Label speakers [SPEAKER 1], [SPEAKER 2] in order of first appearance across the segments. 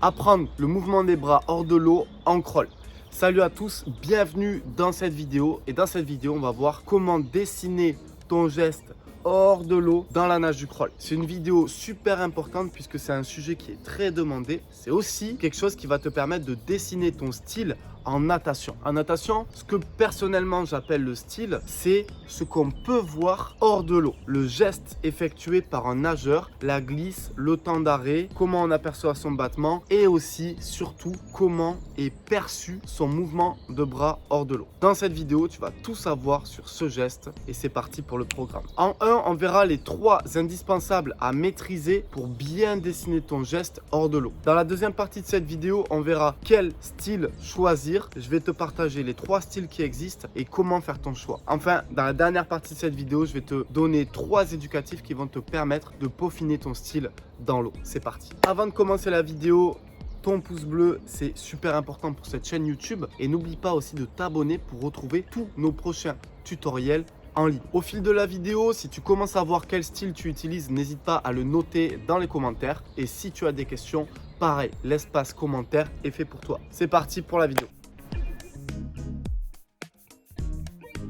[SPEAKER 1] Apprendre le mouvement des bras hors de l'eau en crawl. Salut à tous, bienvenue dans cette vidéo. Et dans cette vidéo, on va voir comment dessiner ton geste hors de l'eau dans la nage du crawl. C'est une vidéo super importante puisque c'est un sujet qui est très demandé. C'est aussi quelque chose qui va te permettre de dessiner ton style en natation. En natation, ce que personnellement j'appelle le style, c'est ce qu'on peut voir hors de l'eau. Le geste effectué par un nageur, la glisse, le temps d'arrêt, comment on aperçoit son battement et aussi, surtout, comment est perçu son mouvement de bras hors de l'eau. Dans cette vidéo, tu vas tout savoir sur ce geste et c'est parti pour le programme. En 1, on verra les 3 indispensables à maîtriser pour bien dessiner ton geste hors de l'eau. Dans la deuxième partie de cette vidéo, on verra quel style choisir. Je vais te partager les 3 styles qui existent et comment faire ton choix. Enfin, dans la dernière partie de cette vidéo, je vais te donner 3 éducatifs qui vont te permettre de peaufiner ton style dans l'eau. C'est parti. Avant de commencer la vidéo, ton pouce bleu, c'est super important pour cette chaîne YouTube. Et n'oublie pas aussi de t'abonner pour retrouver tous nos prochains tutoriels en ligne. Au fil de la vidéo, si tu commences à voir quel style tu utilises, n'hésite pas à le noter dans les commentaires. Et si tu as des questions, pareil, l'espace commentaire est fait pour toi. C'est parti pour la vidéo.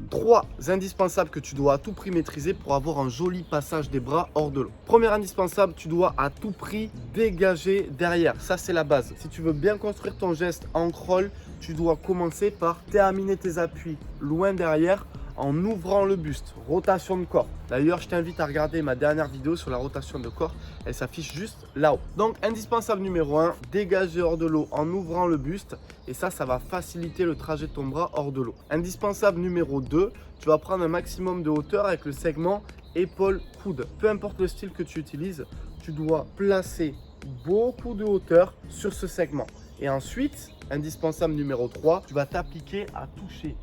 [SPEAKER 1] 3 indispensables que tu dois à tout prix maîtriser pour avoir un joli passage des bras hors de l'eau. Premier indispensable, tu dois à tout prix dégager derrière. Ça, c'est la base. Si tu veux bien construire ton geste en crawl, tu dois commencer par terminer tes appuis loin derrière en ouvrant le buste. Rotation de corps. D'ailleurs, je t'invite à regarder ma dernière vidéo sur la rotation de corps. Elle s'affiche juste là-haut. Donc, indispensable numéro 1, dégager hors de l'eau en ouvrant le buste. Et ça va faciliter le trajet de ton bras hors de l'eau. Indispensable numéro 2, tu vas prendre un maximum de hauteur avec le segment épaule-coude. Peu importe le style que tu utilises, tu dois placer beaucoup de hauteur sur ce segment. Et ensuite, indispensable numéro 3, tu vas t'appliquer à toucher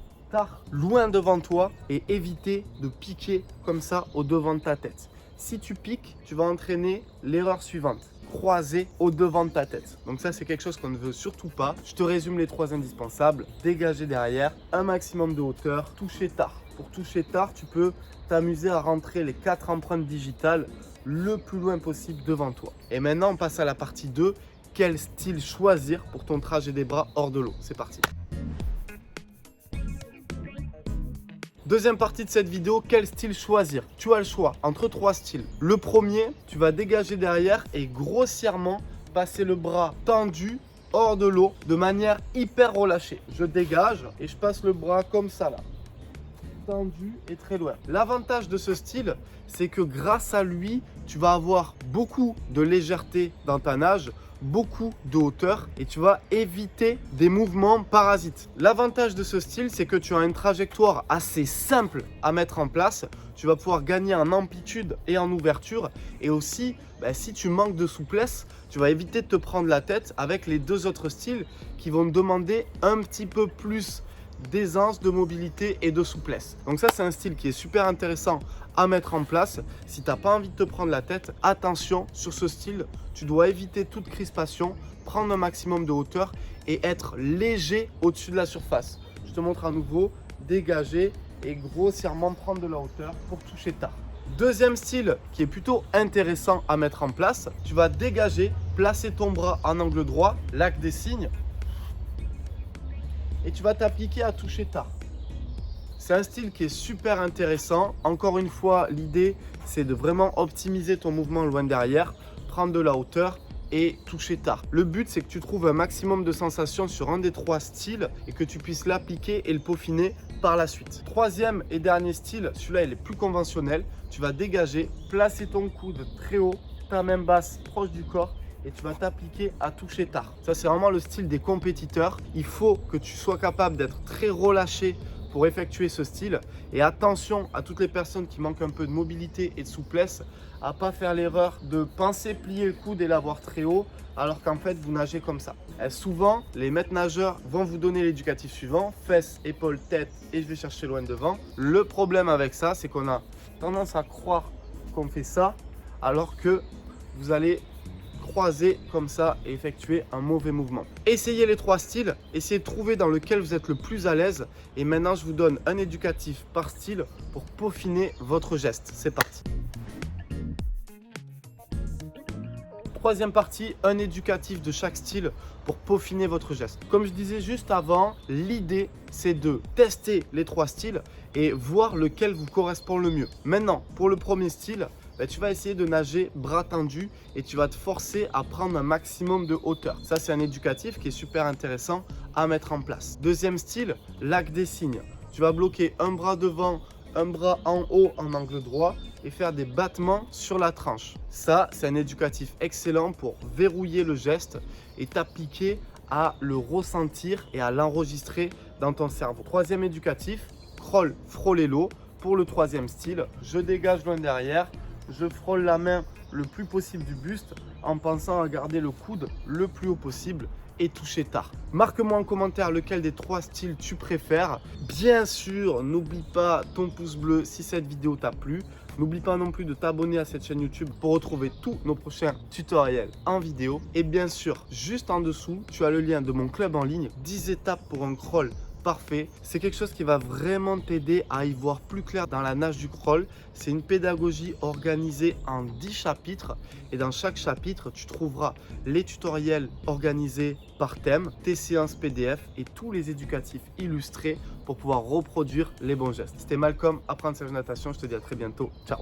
[SPEAKER 1] loin devant toi et éviter de piquer comme ça au devant de ta tête. Si tu piques, tu vas entraîner l'erreur suivante, croiser au devant de ta tête. Donc ça, c'est quelque chose qu'on ne veut surtout pas. Je te résume les 3 indispensables. Dégager derrière, un maximum de hauteur, toucher tard. Pour toucher tard, tu peux t'amuser à rentrer les 4 empreintes digitales le plus loin possible devant toi. Et maintenant, on passe à la partie 2. Quel style choisir pour ton trajet des bras hors de l'eau? C'est parti. Deuxième partie de cette vidéo, quel style choisir? Tu as le choix entre 3 styles. Le premier, tu vas dégager derrière et grossièrement passer le bras tendu hors de l'eau de manière hyper relâchée. Je dégage et je passe le bras comme ça là, tendu et très loin. L'avantage de ce style, c'est que grâce à lui, tu vas avoir beaucoup de légèreté dans ta nage, beaucoup de hauteur et tu vas éviter des mouvements parasites. L'avantage de ce style, c'est que tu as une trajectoire assez simple à mettre en place. Tu vas pouvoir gagner en amplitude et en ouverture. Et aussi, si tu manques de souplesse, tu vas éviter de te prendre la tête avec les 2 autres styles qui vont te demander un petit peu plus d'aisance, de mobilité et de souplesse. Donc ça, c'est un style qui est super intéressant à mettre en place. Si tu n'as pas envie de te prendre la tête, attention sur ce style, tu dois éviter toute crispation, prendre un maximum de hauteur et être léger au-dessus de la surface. Je te montre à nouveau, dégager et grossièrement prendre de la hauteur pour toucher tard. Deuxième style qui est plutôt intéressant à mettre en place, tu vas dégager, placer ton bras en angle droit, l'axe des signes, et tu vas t'appliquer à toucher tard. C'est un style qui est super intéressant. Encore une fois, l'idée, c'est de vraiment optimiser ton mouvement loin derrière, prendre de la hauteur et toucher tard. Le but, c'est que tu trouves un maximum de sensations sur un des 3 styles et que tu puisses l'appliquer et le peaufiner par la suite. Troisième et dernier style, celui-là, il est plus conventionnel. Tu vas dégager, placer ton coude très haut, ta main basse proche du corps et tu vas t'appliquer à toucher tard. Ça, c'est vraiment le style des compétiteurs. Il faut que tu sois capable d'être très relâché pour effectuer ce style. Et attention à toutes les personnes qui manquent un peu de mobilité et de souplesse, à ne pas faire l'erreur de penser plier le coude et l'avoir très haut, alors qu'en fait, vous nagez comme ça. Et souvent, les maîtres nageurs vont vous donner l'éducatif suivant, fesses, épaules, tête, et je vais chercher loin devant. Le problème avec ça, c'est qu'on a tendance à croire qu'on fait ça, alors que vous allez croiser comme ça et effectuer un mauvais mouvement. Essayez les 3 styles, essayez de trouver dans lequel vous êtes le plus à l'aise. Et maintenant, je vous donne un éducatif par style pour peaufiner votre geste. C'est parti. Troisième partie, un éducatif de chaque style pour peaufiner votre geste. Comme je disais juste avant, l'idée c'est de tester les 3 styles et voir lequel vous correspond le mieux. Maintenant, pour le premier style, tu vas essayer de nager bras tendus et tu vas te forcer à prendre un maximum de hauteur. Ça, c'est un éducatif qui est super intéressant à mettre en place. Deuxième style, l'arc des cygnes. Tu vas bloquer un bras devant, un bras en haut en angle droit et faire des battements sur la tranche. Ça, c'est un éducatif excellent pour verrouiller le geste et t'appliquer à le ressentir et à l'enregistrer dans ton cerveau. Troisième éducatif, crawl, frôler-l'eau. Pour le troisième style, je dégage loin derrière. Je frôle la main le plus possible du buste en pensant à garder le coude le plus haut possible et toucher tard. Marque-moi en commentaire lequel des 3 styles tu préfères. Bien sûr, n'oublie pas ton pouce bleu si cette vidéo t'a plu. N'oublie pas non plus de t'abonner à cette chaîne YouTube pour retrouver tous nos prochains tutoriels en vidéo. Et bien sûr, juste en dessous, tu as le lien de mon club en ligne, 10 étapes pour un crawl parfait. C'est quelque chose qui va vraiment t'aider à y voir plus clair dans la nage du crawl. C'est une pédagogie organisée en 10 chapitres et dans chaque chapitre, tu trouveras les tutoriels organisés par thème, tes séances PDF et tous les éducatifs illustrés pour pouvoir reproduire les bons gestes. C'était Malcolm, apprendre sa natation. Je te dis à très bientôt. Ciao.